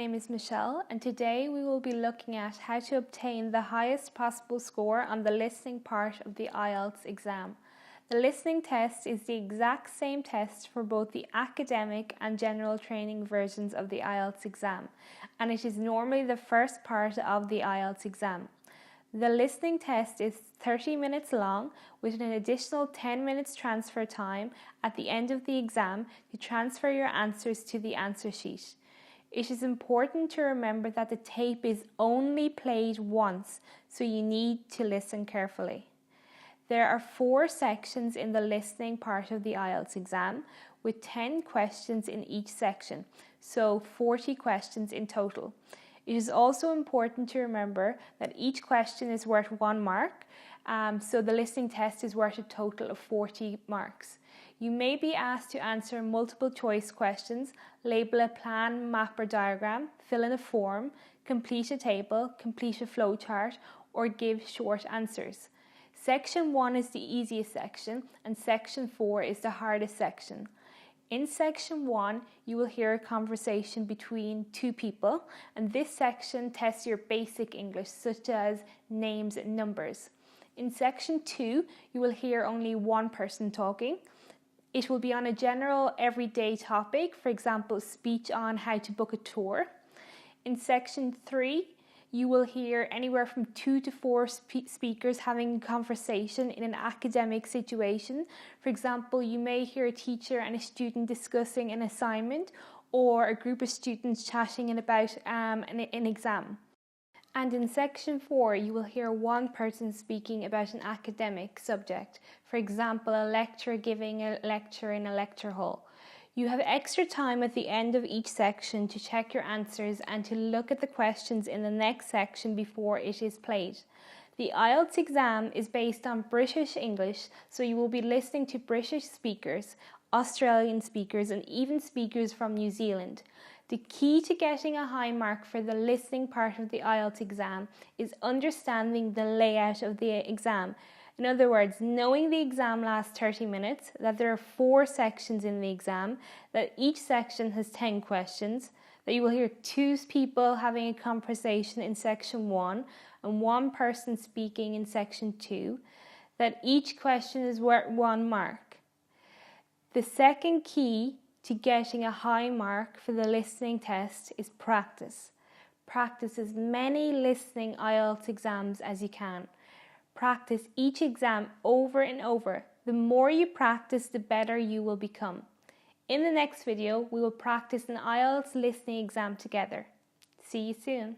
name is Michelle, and today we will be looking at how to obtain the highest possible score on the listening part of the IELTS exam. The listening test is the exact same test for both the academic and general training versions of the IELTS exam, and it is normally the first part of the IELTS exam. The listening test is 30 minutes long with an additional 10 minutes transfer time at the end of the exam to transfer your answers to the answer sheet. It is important to remember that the tape is only played once, so you need to listen carefully. There are 4 sections in the listening part of the IELTS exam with 10 questions in each section, so 40 questions in total. It is also important to remember that each question is worth 1 mark, so the listening test is worth a total of 40 marks. You may be asked to answer multiple choice questions, label a plan, map or diagram, fill in a form, complete a table, complete a flowchart, or give short answers. Section 1 is the easiest section and Section 4 is the hardest section. In Section 1, you will hear a conversation between 2 people, and this section tests your basic English, such as names and numbers. In Section 2, you will hear only 1 person talking. It will be on a general everyday topic, for example, speech on how to book a tour. In Section 3, you will hear anywhere from 2 to 4 speakers having a conversation in an academic situation. For example, you may hear a teacher and a student discussing an assignment, or a group of students chatting about an exam. And in Section 4, you will hear 1 person speaking about an academic subject. For example, a lecturer giving a lecture in a lecture hall. You have extra time at the end of each section to check your answers and to look at the questions in the next section before it is played. The IELTS exam is based on British English, so you will be listening to British speakers, Australian speakers, and even speakers from New Zealand. The key to getting a high mark for the listening part of the IELTS exam is understanding the layout of the exam. In other words, knowing the exam lasts 30 minutes, that there are 4 sections in the exam, that each section has 10 questions, that you will hear 2 people having a conversation in Section 1 and 1 person speaking in Section 2, that each question is worth 1 mark. The second key to getting a high mark for the listening test is practice. Practice as many listening IELTS exams as you can. Practice each exam over and over. The more you practice, the better you will become. In the next video, we will practice an IELTS listening exam together. See you soon.